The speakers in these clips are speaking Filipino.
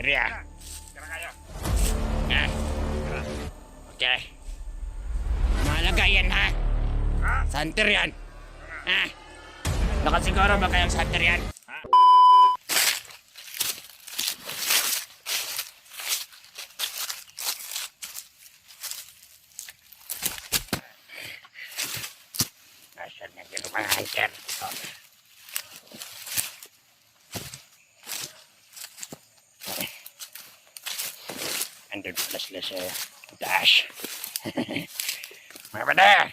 Ria. Tara kayo. Ah. Okay. Mahalaga yan, ha? Ha? Santer yan. Ah. Nakasiguro ba kayong santer yan? Ha? Nasaan na yung mga hunter? Andun pala sila sa taas. Mga bada!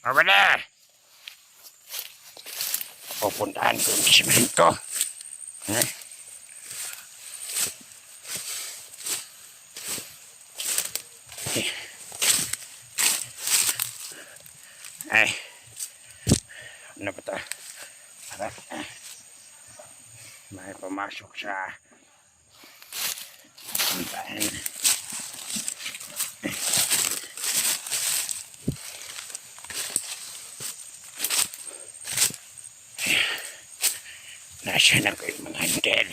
Mga bada! Pupuntahan ko yung basement ko. Ay, ano ba ito? Harap. May pumasok sa puntahan. Nasaan ako yung mga hunter?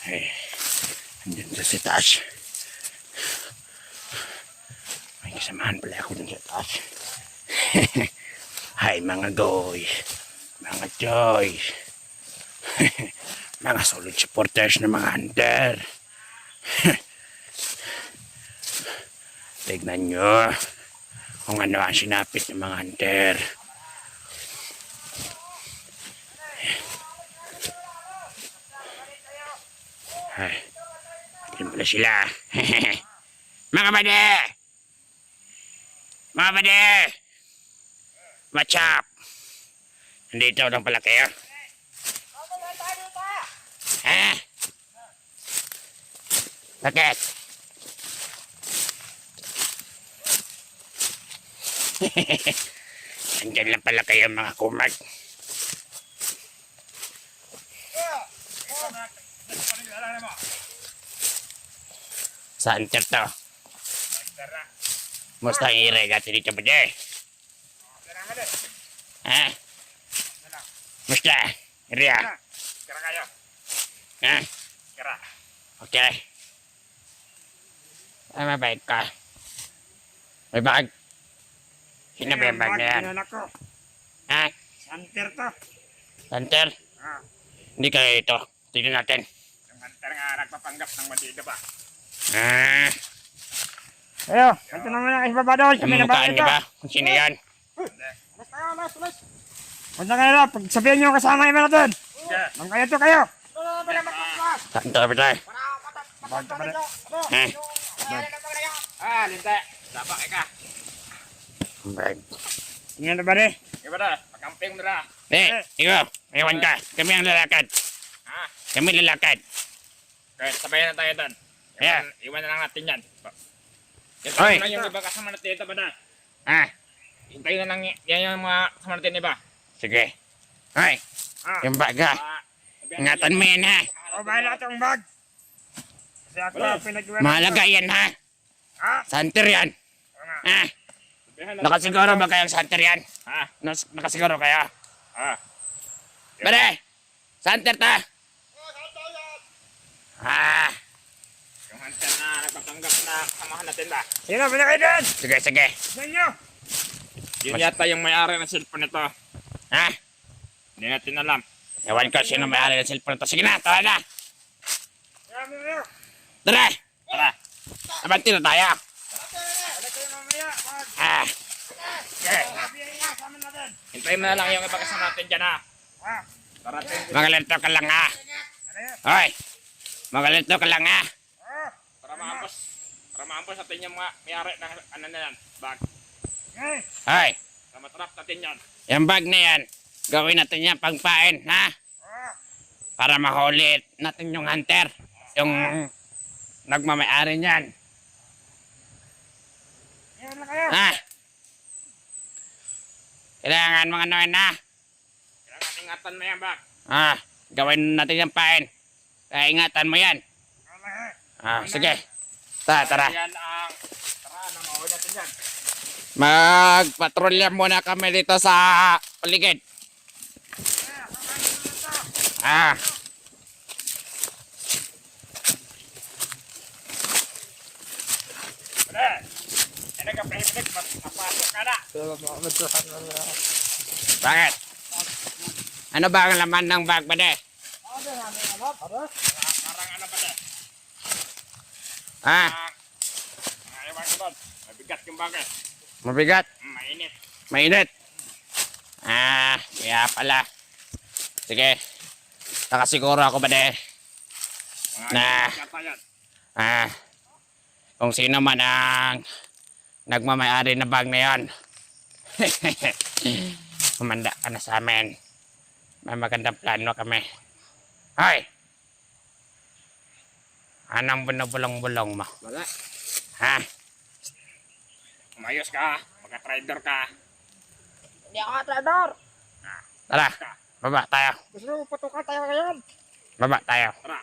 Ay, andun sa taas. May kasamahan pala ako dun sa taas. Hay mga goy, mga joy, mga solid supporters ng mga hunter. Tignan nyo kung ano ang sinapit ng mga hunter. Ay, yun pala sila. Mga bade! Mga bade! What's up? Nandito lang pala kayo? Ha? Bakit? Andyan lang pala kayo mga kumag. Saan to? Musta ang irigati dito ba dyan? Ha? Musta? Ria? Tara kayo. Ha? Tara. Okay. Ay, mabait ka. May bag. Sino ba yung bag na yan? Anak ko. Ha? Hunter to. Hunter? Ah, Hindi kayo ito. Tignan natin. yung hunter nga nagpapanggap ng bandido ba? Ah, Ayo, ito naman ang ibaba doon. Kami na ba mamukaan niyo ba? Kung sino yan? Punta kayo na, pag sabihin nyo kasama yung mga doon. Nang kayo to kayo. Saan to ba tayo? Ha? Ah, linte. Dapat ka. Bag. Tingnan na ba rin? Iba na, pagkamping mo na. Ikaw, ewan ka. Kami ang lalakad. Ha? Kami lalakad. Kaya sabayan na tayo doon. Yeah. Iwan na lang natin yan. Ito Oy. na yung iba kasama natin ito ba na? Ha? Hintayin na lang yan yung mga kasama natin iba. Sige. Hoy, yung bag ha. Ingatan mo yan ha. O, bahala itong bag. Kasi ako pinag-iwan. Mahalaga yan ha. Ha? Santer yan. Ha? Nakasiguro ba kayong santer yan? Ha? Nakasiguro kayo? Ha? Bale! Santer ta! Ha? Yung hunter na nagpapanggap na kasamahan natin ba? Sino, pinakay doon? Sige, sige. Tignan nyo. Yun yata yung may-ari ng cellphone nito. Ha? Hindi natin alam. Ewan ko sino may-ari ng cellphone ito. Sige na, tara na. Marami kayo. Tara! Tara. Abanti na tayo. Balik kayo mamaya. Ha? Sabihin nyo, kasama natin. Hintayin mo na lang yung iba kasama natin dyan ha. Ha? Tara tayo. Magalito ka lang ha. Ano yun? Hoy! Magalito ka lang ha. Ah. Para maambos natin yung mga may-ari ng ano na yan. Bag. Okay. Hoy! Para matrap natin yan. Yung bag na yan, gawin natin yan pangpain, ha? Ah. Para mahuli natin yung hunter. Yung nagmamayari niyan. Yan na kayo. Ha? Kailangan mga noen ha? Kailangan ingatan mo yan bag. Gawin natin yung pain. Kaya ingatan mo yan. Wala eh. Sige. Tara. Yan ang... Tara, nang mawin natin yan. Magpatrolya muna kami dito sa paligid. Ah. Pre, ano ka pre, papasok ka na. Bakit? Ano ba ang laman ng bag ba de? Parang ano ba na? Ha? Ewan ko doon. Mabigat yung bagay. Mabigat? Mainit. Mainit? Kaya pala. Sige. Nakasiguro ako ba de? Na. Yata yan. Kung sino man ang nagmamayari na bag na yon. Kumanda ka na sa amin. May magandang plano kami. Hoy! Anong binubulong-bulong mo? Wala. Ha? Umayos ka. Magka-trader ka. Hindi ako trader. Tara, baba tayo. Gusto mo patukan tayo ngayon? Baba tayo. Tara.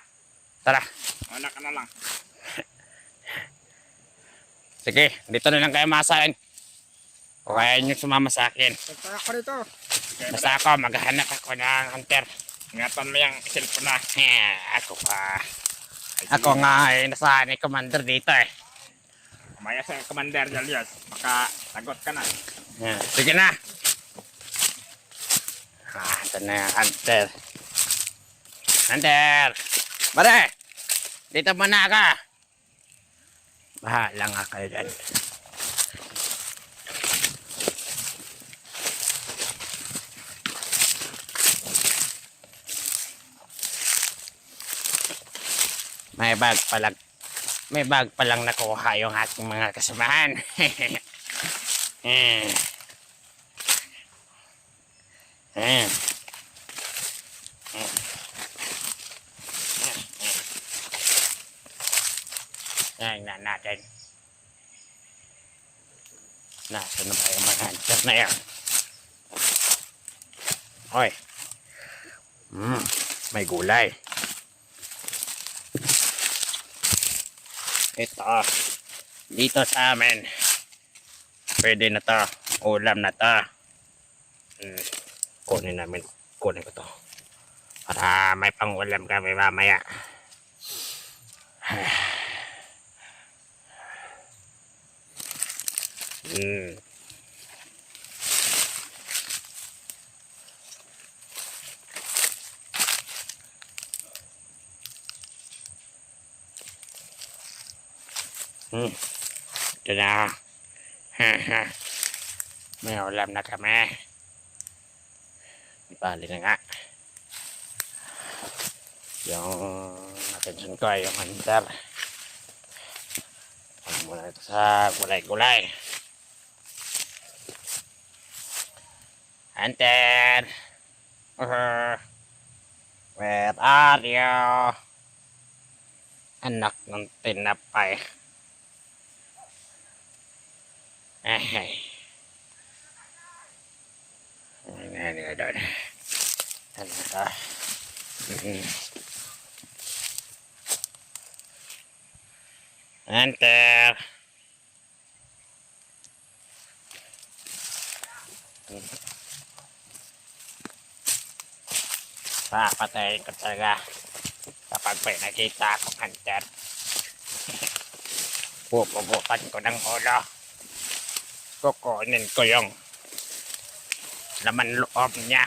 Tara. Wala ka na lang. Sige, dito na lang kayo masain. O kaya nyo sumama sa akin. Punta ako rito. Basta ako, maghahanap ako ng hunter. Ingatan mo yung cellphone na. Ako pa. Ako nga ay nasa ni commander dito eh. Umayos ang Commander Julius. Baka tagot ka na. Sige na. Ito na yung hunter. Hunter! Bare! Dito muna ka. Bahala nga kayo dyan. May bag palang nakuha yung ating mga kasamahan. Tingnan natin. Nasaan na ba yung mga hunter na yan? Hoy. May gulay. Ito. Dito sa amin. Pwede na to. Ulam na to. Kunin ko to. Para may pang-ulam kami mamaya. Ito na. May ulam na kami. Bali na nga. Yung attention ko ay yung hunter. Muna ito sa gulay-gulay. Hunter! Where are you? Anak ng tinapay. Ay. Ano nga doon? Ano ka? Hunter! Papatayin ko talaga kapag may nakita akong hunter. Pupubukan ko ng ulo. Kukunin ko yung laman loob niya.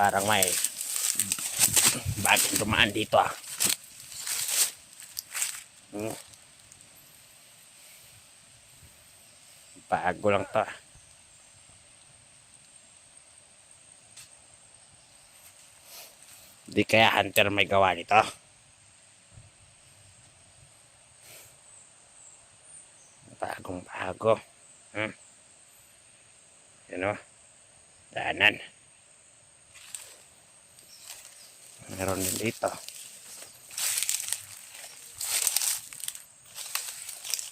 Parang may bagong dumaan dito ah. Bago lang to ah. Di kaya hunter may gawa nito. bagong bago. Yun o, daanan. Meron din dito.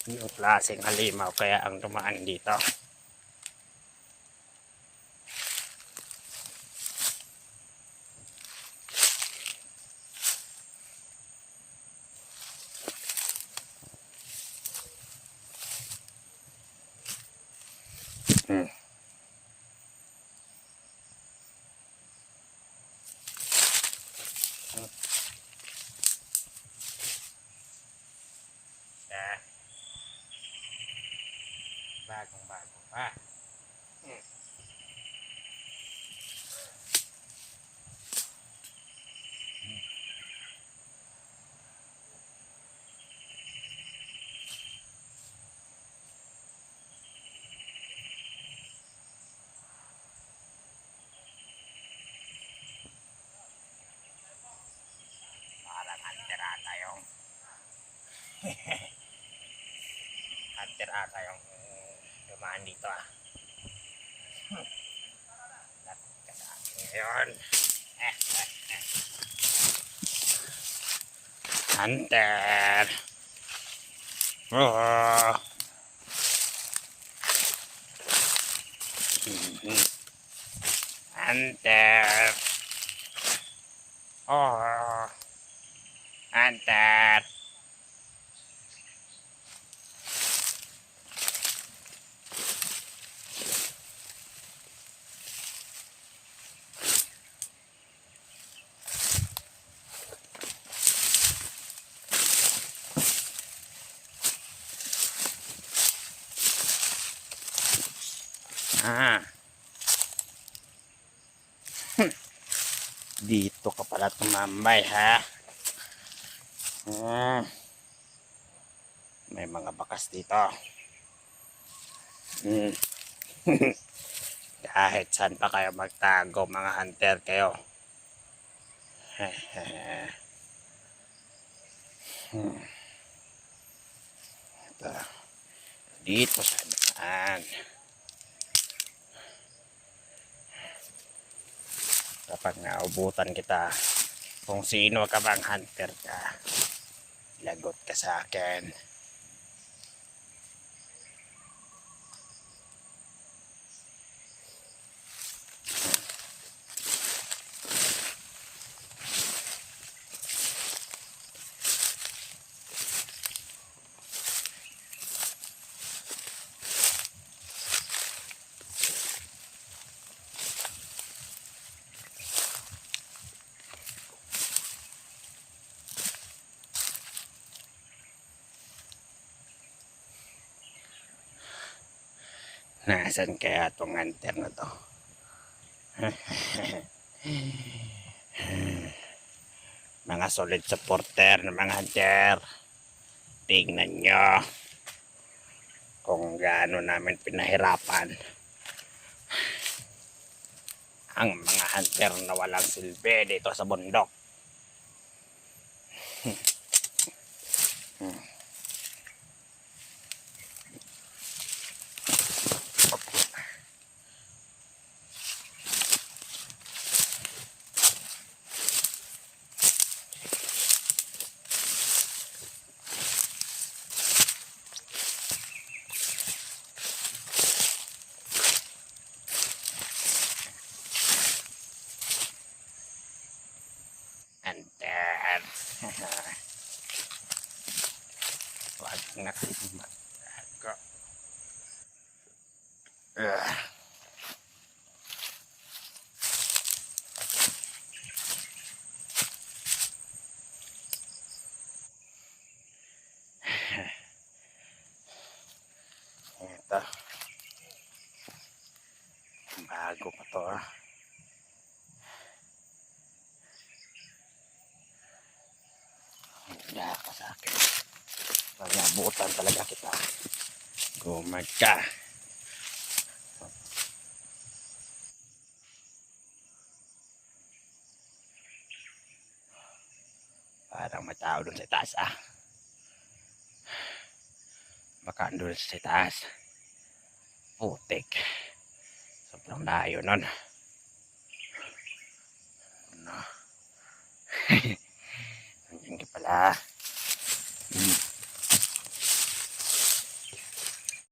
Yung klaseng halimaw kaya ang dumaan dito. Bagong bago pa. Parang hunter ata yung hunter ata yung dumaan dito ah. Lapit ka sa akin ngayon. Hunter. Oh. Hunter. Oh. Hunter. Ah. Dito ka pala tumambay ha. May mga bakas dito. Kahit saan pa kayo magtago mga hunter kayo. Ito. Dito sa daan. Kapag naubutan kita, kung sino ka bang hunter ka, lagot ka sa akin. Nasaan kaya itong hunter na to? Mga solid supporter ng mga hunter, tingnan nyo kung gaano namin pinahirapan ang mga hunter na walang silbi dito sa bundok. Hunter. Wag na magtago. Ito. Bago pa to ah. Hindi ka sa akin. Pag-abutan talaga kita. Gumag ka. Parang may tao dun sa taas ah. Baka andun sa taas. Putik. Sobrang layo nun. Ano? Nandiyan ka pala.